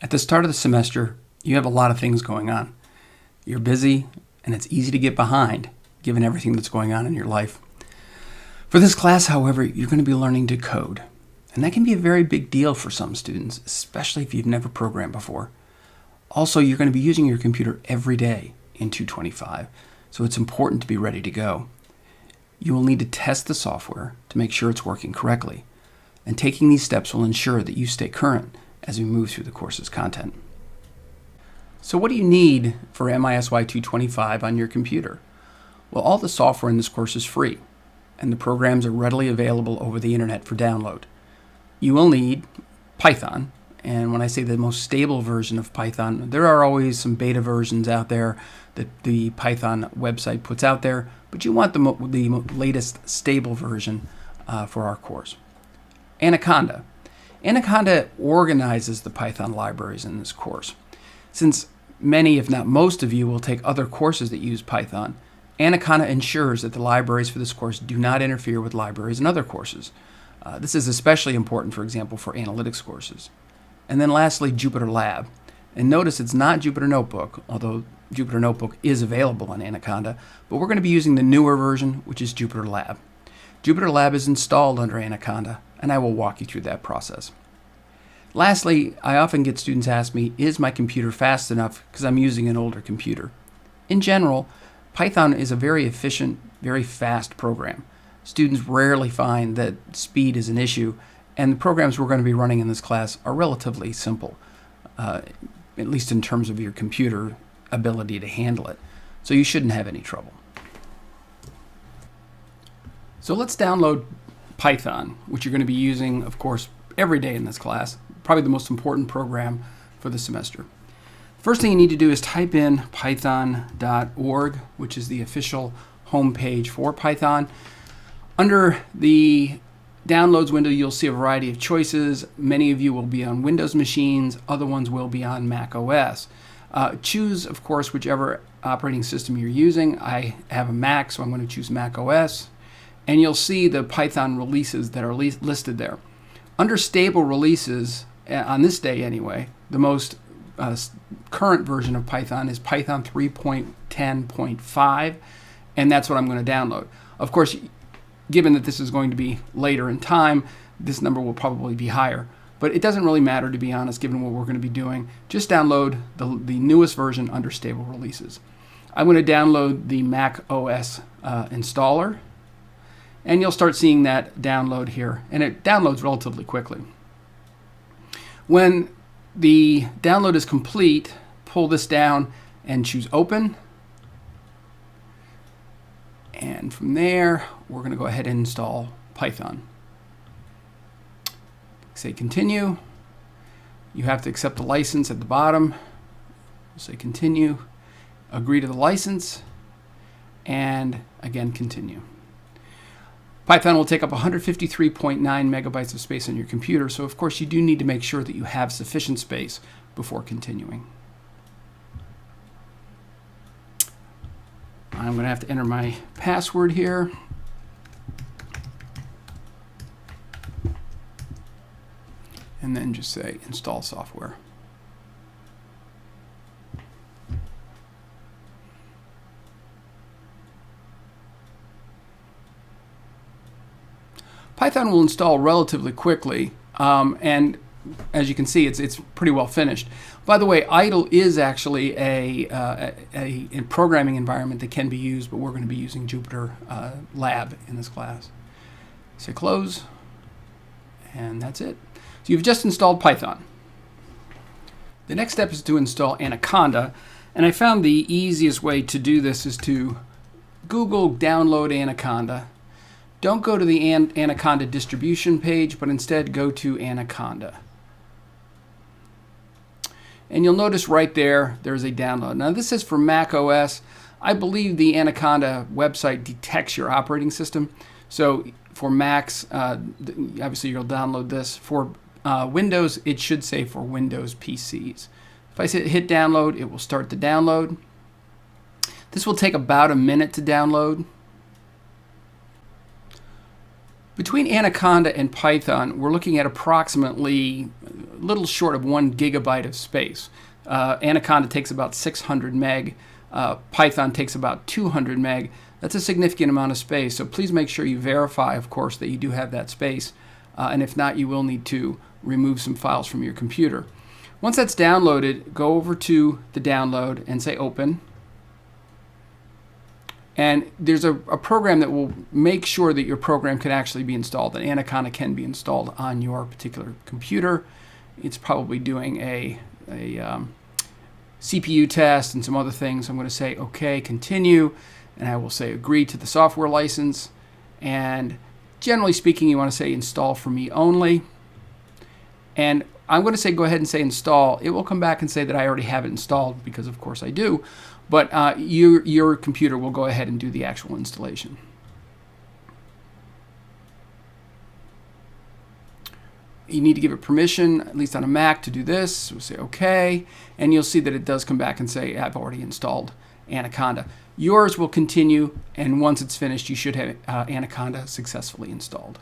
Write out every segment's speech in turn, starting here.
At the start of the semester, you have a lot of things going on. You're busy, and it's easy to get behind, given everything that's going on in your life. For this class, however, you're going to be learning to code. And that can be a very big deal for some students, especially if you've never programmed before. Also, you're going to be using your computer every day in 225, so it's important to be ready to go. You will need to test the software to make sure it's working correctly. And taking these steps will ensure that you stay current as we move through the course's content. So what do you need for MISY225 on your computer? Well, all the software in this course is free, and the programs are readily available over the internet for download. You will need Python, and when I say the most stable version of Python, there are always some beta versions out there that the Python website puts out there, but you want the latest stable version for our course. Anaconda. Anaconda organizes the Python libraries in this course. Since many, if not most of you, will take other courses that use Python, Anaconda ensures that the libraries for this course do not interfere with libraries in other courses. This is especially important, for example, for analytics courses. And then lastly, JupyterLab. And notice it's not Jupyter Notebook, although Jupyter Notebook is available on Anaconda, but we're going to be using the newer version, which is JupyterLab. JupyterLab is installed under Anaconda, and I will walk you through that process. Lastly, I often get students ask me, is my computer fast enough because I'm using an older computer? In general, Python is a very efficient, very fast program. Students rarely find that speed is an issue, and the programs we're going to be running in this class are relatively simple, at least in terms of your computer ability to handle it. So you shouldn't have any trouble. So let's download Python, which you're going to be using, of course, every day in this class. Probably the most important program for the semester. First thing you need to do is type in python.org, which is the official homepage for Python. Under the downloads window, you'll see a variety of choices. Many of you will be on Windows machines, other ones will be on Mac OS. Choose, of course, whichever operating system you're using. I have a Mac, so I'm going to choose Mac OS. And you'll see the Python releases that are listed there. Under stable releases, on this day anyway, the most current version of Python is Python 3.10.5, and that's what I'm going to download. Of course, given that this is going to be later in time, this number will probably be higher. But it doesn't really matter, to be honest, given what we're going to be doing. Just download the newest version under stable releases. I'm going to download the Mac OS installer, and you'll start seeing that download here. And it downloads relatively quickly. When the download is complete, pull this down and choose Open. And from there, we're going to go ahead and install Python. Say Continue. You have to accept the license at the bottom. Say Continue. Agree to the license. And again, Continue. Python will take up 153.9 megabytes of space on your computer, so of course you do need to make sure that you have sufficient space before continuing. I'm going to have to enter my password here. And then just say Install Software. Python will install relatively quickly, and as you can see, it's pretty well finished. By the way, idle is actually a programming environment that can be used, but we're going to be using JupyterLab in this class. Say Close, and that's it. So you've just installed Python. The next step is to install Anaconda, and I found the easiest way to do this is to Google download Anaconda. Don't go to the Anaconda distribution page, but instead go to Anaconda. And you'll notice right there, there's a download. Now this is for Mac OS. I believe the Anaconda website detects your operating system. So for Macs, obviously you'll download this. For Windows, it should say for Windows PCs. If I hit download, it will start the download. This will take about a minute to download. Between Anaconda and Python, we're looking at approximately little short of 1 gigabyte of space. Anaconda takes about 600 meg. Python takes about 200 meg. That's a significant amount of space, so please make sure you verify, of course, that you do have that space. And if not, you will need to remove some files from your computer. Once that's downloaded, go over to the download and say open. And there's a program that will make sure that your program can actually be installed, that Anaconda can be installed on your particular computer. It's probably doing a CPU test and some other things. I'm going to say OK, continue, and I will say agree to the software license. And generally speaking, you want to say install for me only. And I'm going to say go ahead and say install. It will come back and say that I already have it installed, because of course I do. But your computer will go ahead and do the actual installation. You need to give it permission, at least on a Mac, to do this. So we'll say OK, and you'll see that it does come back and say I've already installed Anaconda. Yours will continue, and once it's finished, you should have Anaconda successfully installed.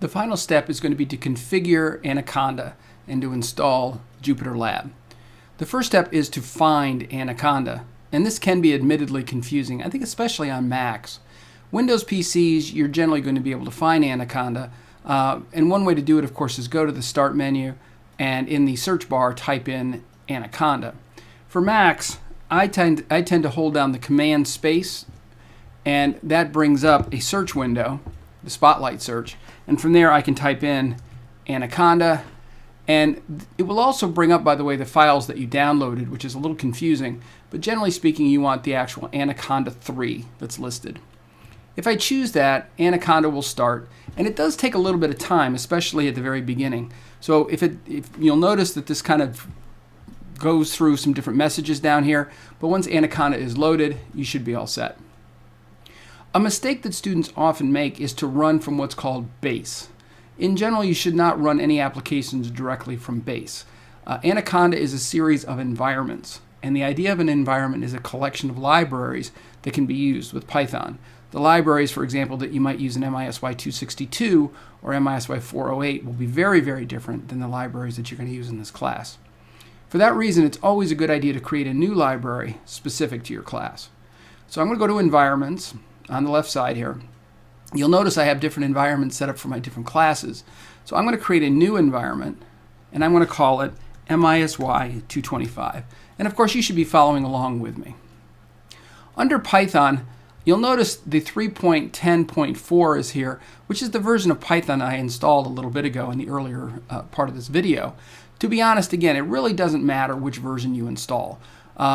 The final step is going to be to configure Anaconda and to install JupyterLab. The first step is to find Anaconda, and this can be admittedly confusing, I think especially on Macs. Windows PCs, you're generally going to be able to find Anaconda, and one way to do it, of course, is go to the Start menu and in the search bar type in Anaconda. For Macs, I tend to hold down the Command space, and that brings up a search window, the Spotlight search, and from there I can type in Anaconda, and it will also bring up, by the way, the files that you downloaded, which is a little confusing, but generally speaking you want the actual Anaconda 3 that's listed. If I choose that, Anaconda will start, and it does take a little bit of time, especially at the very beginning. So if you'll notice that this kind of goes through some different messages down here, but once Anaconda is loaded, you should be all set. A mistake that students often make is to run from what's called base. In general, you should not run any applications directly from base. Anaconda is a series of environments, and the idea of an environment is a collection of libraries that can be used with Python. The libraries, for example, that you might use in MISY262 or MISY408 will be very, very different than the libraries that you're going to use in this class. For that reason, it's always a good idea to create a new library specific to your class. So I'm going to go to Environments on the left side here. You'll notice I have different environments set up for my different classes. So I'm going to create a new environment, and I'm going to call it MISY225. And of course, you should be following along with me. Under Python, you'll notice the 3.10.4 is here, which is the version of Python I installed a little bit ago in the earlier part of this video. To be honest, again, it really doesn't matter which version you install.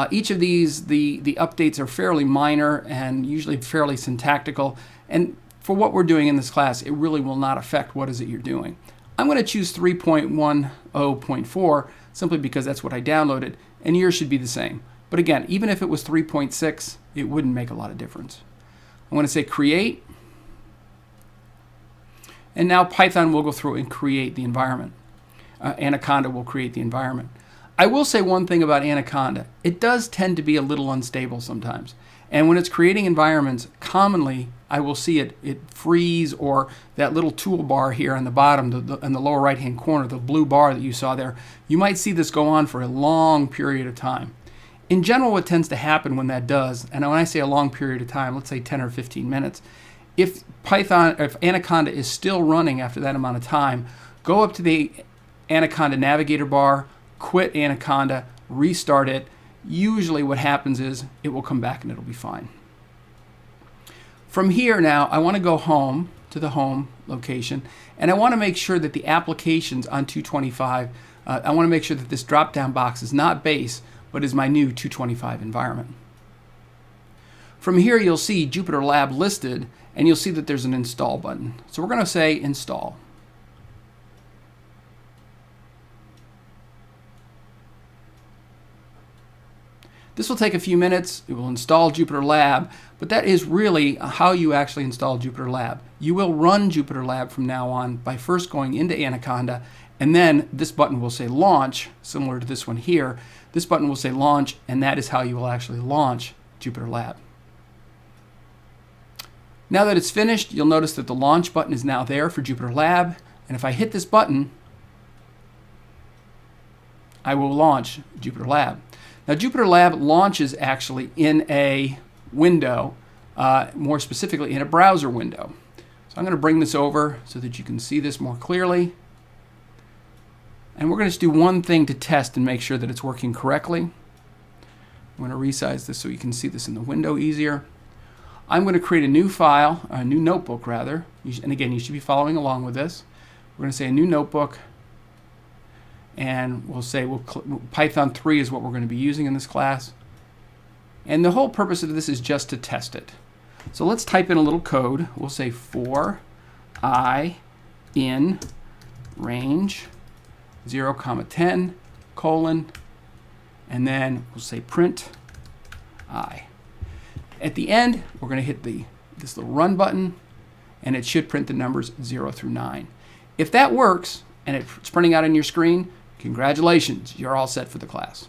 Each of these, the updates are fairly minor and usually fairly syntactical, and for what we're doing in this class, it really will not affect what is it you're doing. I'm going to choose 3.10.4 simply because that's what I downloaded, and yours should be the same. But again, even if it was 3.6, it wouldn't make a lot of difference. I'm going to say create, and now Python will go through and create the environment. Anaconda will create the environment. I will say one thing about Anaconda. It does tend to be a little unstable sometimes. And when it's creating environments, commonly I will see it freeze, or that little toolbar here on the bottom, in the lower right hand corner, the blue bar that you saw there, you might see this go on for a long period of time. In general, what tends to happen when that does, and when I say a long period of time, let's say 10 or 15 minutes, if Anaconda is still running after that amount of time, go up to the Anaconda navigator bar, quit Anaconda, restart it. Usually what happens is it will come back and it'll be fine. From here now, I want to go home to the home location, and I want to make sure that the applications on 225, I want to make sure that this drop-down box is not base, but is my new 225 environment. From here, you'll see JupyterLab listed, and you'll see that there's an install button. So we're going to say install. This will take a few minutes. It will install JupyterLab, but that is really how you actually install JupyterLab. You will run JupyterLab from now on by first going into Anaconda, and then this button will say launch, similar to this one here. This button will say launch, and that is how you will actually launch JupyterLab. Now that it's finished, you'll notice that the launch button is now there for JupyterLab. And if I hit this button, I will launch JupyterLab. Now JupyterLab launches actually in a window, more specifically in a browser window. So I'm going to bring this over so that you can see this more clearly. And we're going to just do one thing to test and make sure that it's working correctly. I'm going to resize this so you can see this in the window easier. I'm going to create a new file, a new notebook rather. And again, you should be following along with this. We're going to say a new notebook. And we'll say Python 3 is what we're going to be using in this class. And the whole purpose of this is just to test it. So let's type in a little code. We'll say for I in range 0, 10, colon, and then we'll say print I. At the end, we're going to hit this little run button, and it should print the numbers 0 through 9. If that works, and it's printing out on your screen, congratulations, you're all set for the class.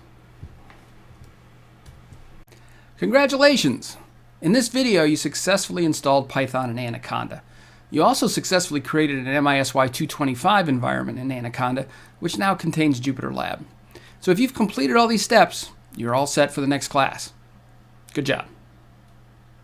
Congratulations! In this video, you successfully installed Python and Anaconda. You also successfully created an MISY225 environment in Anaconda, which now contains JupyterLab. So if you've completed all these steps, you're all set for the next class. Good job.